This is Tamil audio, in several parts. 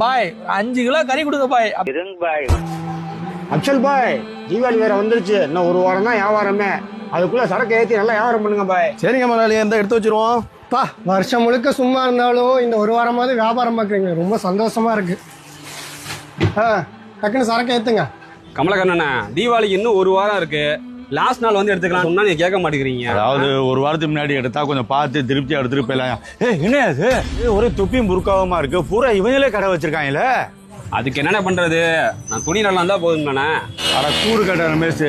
பாய் 5 கிலோ கறி கொடுங்க பாய். பாய் அக்ஷல் பாய், தீபாவளி வேற வந்துருச்சு. இன்னும் ஒரு வாரம் தான் வியாபாரமே. அதுக்குள்ள சரக்கு ஏற்றி நல்லா வியாபாரம் பண்ணுங்க பாய். சரிங்க முதலாளி, எந்த எடுத்து வச்சிருவோம். பா, வருஷம் முழுக்க சும்மா இருந்தாலும் இந்த ஒரு வாரமாவது வியாபாரம் பார்க்குறீங்க, ரொம்ப சந்தோஷமா இருக்கு. டக்குன்னு சரக்கு ஏத்துங்க. கமலக்கண்ணா, தீபாவளிக்கு இன்னும் ஒரு வாரம் இருக்கு. லாஸ்ட் நாள் வந்து எடுத்துக்கலாம் சொன்னா நீங்க கேட்க மாட்டேங்கிறீங்க. அதாவது ஒரு வாரத்துக்கு முன்னாடி எடுத்தா கொஞ்சம் பார்த்து திருப்தியா எடுத்துட்டு போயிடலாம். என்ன அது ஒரே துப்பியும் முறுக்காவமா இருக்கு. பூரா இவங்களே கடை வச்சிருக்காங்கல்ல. அதுக்கு என்னென்ன பண்றது, நான் துணி நல்லா இருந்தா போதுங்கண்ணா. அட கூறு கட்ட ரமேஷ்,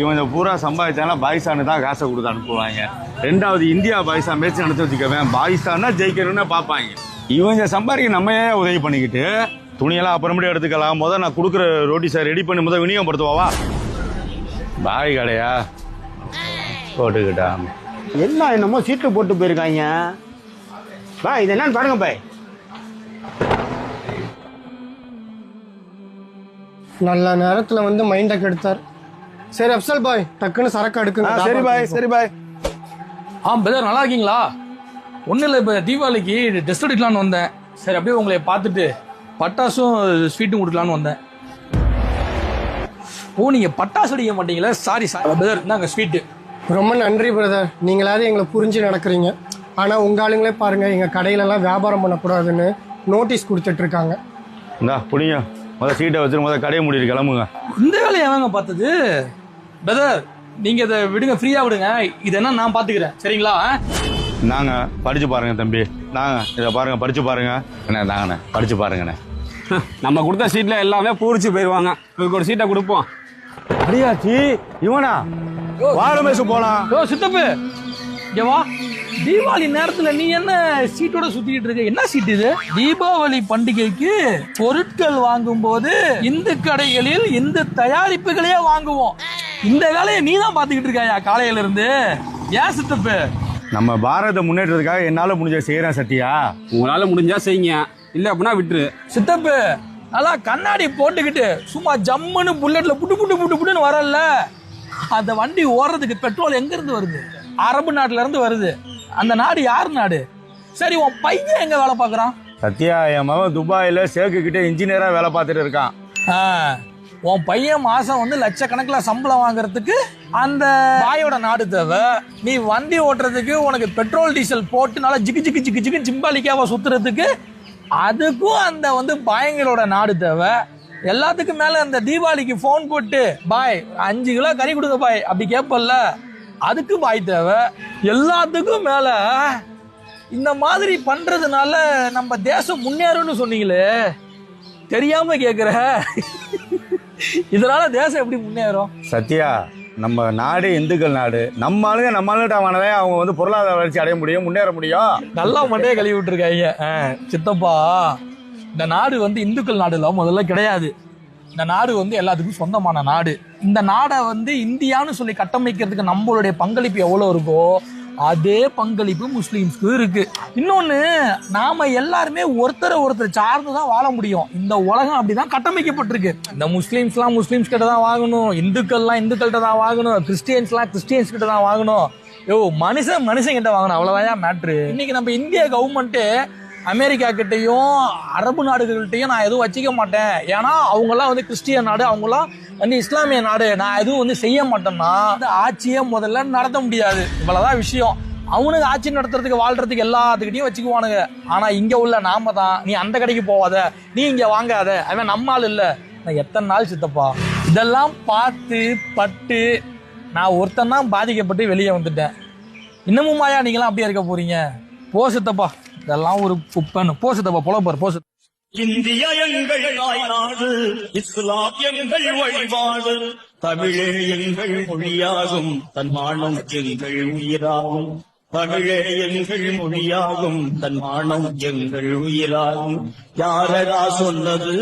இவங்க பூரா சம்பாதிச்சாலும் பாகிஸ்தானு தான் காசை கொடுத்து அனுப்புவாங்க. ரெண்டாவது இந்தியா பாகிஸ்தான் மேட்ச் நடத்தி வச்சுக்கவேன், பாகிஸ்தான் தான் ஜெயிக்கணும்னு பார்ப்பாங்க. இவங்க சம்பாதிக்க நம்ம ஏன் உதவி பண்ணிக்கிட்டு, துணியெல்லாம் அப்புறமேட்டு எடுத்துக்கலாம். முதல் நான் கொடுக்குற ரோட்டி சார் ரெடி பண்ணி முதல் விநியோகப்படுத்துவாவா. பாய் கடையா போட்டுக்கிட்டா என்ன என்னமோ சீட்டு போட்டு போயிருக்காங்க. பாய் இது என்னன்னு பாருங்க பாய். நல்ல நேரத்துல வந்து மைண்டை கெடுத்தார். சரி அப்சல் பாய், டக்குன்னு சரக்கு எடுக்குங்க. சரி பாய், சரி பாய். பிரதர் நல்லா இருக்கீங்களா? ஒன்றும் இல்லை, இப்போ தீபாவளிக்கு டெஸ்ட் எடுக்கலான்னு வந்தேன். சரி அப்படியே உங்களை பார்த்துட்டு பட்டாசும் ஸ்வீட்டும் கொடுக்கலான்னு வந்தேன். ஓ, நீங்க பட்டாசு அடிக்க மாட்டீங்களா? சாரி பிரதர், இந்தாங்க ஸ்வீட்டு. ரொம்ப நன்றி பிரதர், நீங்களாவது எங்களை புரிஞ்சு நடக்கிறீங்க. ஆனா உங்க ஆளுங்களே பாருங்க, எங்க கடையில எல்லாம் வியாபாரம் பண்ணக்கூடாதுன்னு நோட்டீஸ் கொடுத்துட்டு இருக்காங்க. இந்தா புடிங்க, முதல் சீட்டை வச்சு முதல் கடையை மூடிட்டு கிளம்புங்க. இந்த வேலையை வாங்க பார்த்தது பிரதர், நீங்க இதை விடுங்க, ஃப்ரீயா விடுங்க. இது என்ன நான் பாத்துக்கிறேன், சரிங்களா? நாங்க படிச்சு பாருங்க தம்பி, நாங்க இதை பாருங்க படிச்சு பாருங்க. என்ன நாங்கண்ணே படிச்சு பாருங்கண்ணே. நம்ம கொடுத்த சீட்ல எல்லாமே பூரிச்சு போயிருவாங்க. இதுக்கு ஒரு சீட்டை கொடுப்போம். அடியாச்சி இவனா வாரமேசு போலாம். ஓ சித்தப்பு, இங்க வா. தீபாவளி நேரத்துல நீ என்ன சீட்டோட சுத்திட்டு இருக்க? என்ன சீட் இது? தீபாவளி பண்டிகைக்கு பொருட்கள் வாங்கும் போது இந்து கடைகளில் இந்து தயாரிப்புகளையே வாங்குவோம். இந்த வேலையை நீ தான் பாத்துக்கிட்டு இருக்காயா காலையில இருந்து? ஏன் சித்தப்பு? நம்ம பாரத முன்னேற்றத்துக்காக என்னால முடிஞ்ச செய்யறேன் சத்தியா. உங்களால முடிஞ்சா செய்யுங்க, இல்ல அப்படின்னா விட்டுரு. சித்தப்பு நல்லா கண்ணாடி போட்டுக்கிட்டு சும்மா ஜம்முன்னு புல்லட்ல புட்டு புட்டு புட்டு புட்டுன்னு வரல. அந்த வண்டி ஓடுறதுக்கு பெட்ரோல் எங்க இருந்து வருது? அரபு நாட்டுல இருந்து வருது. அந்த நாடு யார் நாடு? சரி, உன் பையன் எங்க வேலை பாக்குறான்? சத்யா, என் மகன் துபாயில சேக்கு கிட்ட இன்ஜினியரா வேலை பார்த்துட்டு இருக்கான். உன் பையன் மாசம் வந்து லட்சக்கணக்கில் சம்பளம் வாங்குறதுக்கு அந்த பாயோட நாடு தேவை. நீ வண்டி ஓட்டுறதுக்கு உனக்கு பெட்ரோல் டீசல் போட்டு நல்லா ஜிக்கு ஜிக்கு ஜிக்கு ஜிக்கு சிம்பாலிக்காவா சுத்துறதுக்கு அதுக்கும் அந்த வந்து பாயங்களோட நாடு தேவை. எல்லாத்துக்கும் மேல அந்த தீபாவளிக்கு போன் போட்டு பாய் 5 கிலோ கறி கொடுங்க பாய் அப்படி கேட்பல்ல, அதுக்கு பாய் தேவை. எல்லாத்துக்கும் மேல இந்த மாதிரி பண்றதுனால நம்ம தேசம் முன்னேறும்னு சொன்னீங்களே, தெரியாம கேக்குற. இதனால தேசம் எப்படி முன்னேறும்? சத்யா, நம்ம நாடு இந்துக்கள் நாடு. நம்ம ஆளுகிட்ட வாங்கினதே அவங்க வந்து பொருளாதார வளர்ச்சி அடைய முடியும், முன்னேற முடியும். நல்லா மண்டையை கழுவி விட்டுருக்காங்க. சித்தப்பா, இந்த நாடு வந்து இந்துக்கள் நாடு இல்ல, முதல்ல கிடையாது. இந்த நாடு வந்து எல்லாத்துக்கும் சொந்தமான நாடு. இந்த நாடை வந்து இந்தியான்னு சொல்லி கட்டமைக்கிறதுக்கு நம்மளுடைய பங்களிப்பு எவ்வளவு இருக்கோ அதே பங்களிப்பு முஸ்லீம்ஸ்க்கு இருக்கு. இன்னொன்னு, நாம எல்லாருமே ஒருத்தர் சார்ந்துதான் வாழ முடியும். இந்த உலகம் அப்படிதான் கட்டமைக்கப்பட்டிருக்கு. இந்த முஸ்லீம்ஸ்லாம் முஸ்லீம்ஸ் கிட்ட தான் வாங்கணும், இந்துக்கள்லாம் இந்துக்கள்கிட்ட தான் வாங்கணும், கிறிஸ்டியன்ஸ்லாம் கிறிஸ்டியன்ஸ் கிட்ட தான் வாங்கணும். மனுஷன் கிட்ட வாங்கணும், அவ்வளவுதான் மேட்ரு. இன்னைக்கு நம்ம இந்திய கவர்மெண்ட் அமெரிக்கா கிட்டையும் அரபு நாடுகள்கிட்டையும் நான் எதுவும் வச்சுக்க மாட்டேன், ஏன்னா அவங்கெல்லாம் வந்து கிறிஸ்டியன் நாடு, அவங்கெல்லாம் வந்து இஸ்லாமிய நாடு, நான் எதுவும் வந்து செய்ய மாட்டேன்னா ஆட்சியே முதல்ல நடத்த முடியாது. இவ்வளவுதான் விஷயம். அவனுக்கு ஆட்சி நடத்துறதுக்கு வாழ்றதுக்கு எல்லாத்துக்கிட்டையும் வச்சுக்குவானுங்க. ஆனா இங்க உள்ள நாம தான், நீ அந்த கடைக்கு போவாத, நீ இங்க வாங்காத, அவன் நம்மால் இல்ல. நான் எத்தனை நாள் சித்தப்பா இதெல்லாம் பார்த்து பட்டு நான் ஒருத்தன் தான் பாதிக்கப்பட்டு வெளியே வந்துட்டேன். இன்னமும் மாயா நீங்களாம் அப்படியே இருக்க போறீங்க? போ சித்தப்பா, இதெல்லாம் ஒரு குப்பைன்னு. போ சித்தப்பா, புலப்பார் போ. இந்தியா எங்கள் தாய்நாடு, இஸ்லாம் எங்கள் வழிபாடு, தமிழே எங்கள் மொழியாகும், தன்மானம் எங்கள் உயிராகும். தமிழே எங்கள் மொழியாகும், தன்மானம் எங்கள் உயிராகும். யாரடா சொன்னது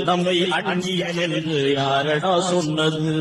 நம்மை அந்நியன் என்று? யாரடா சொன்னது?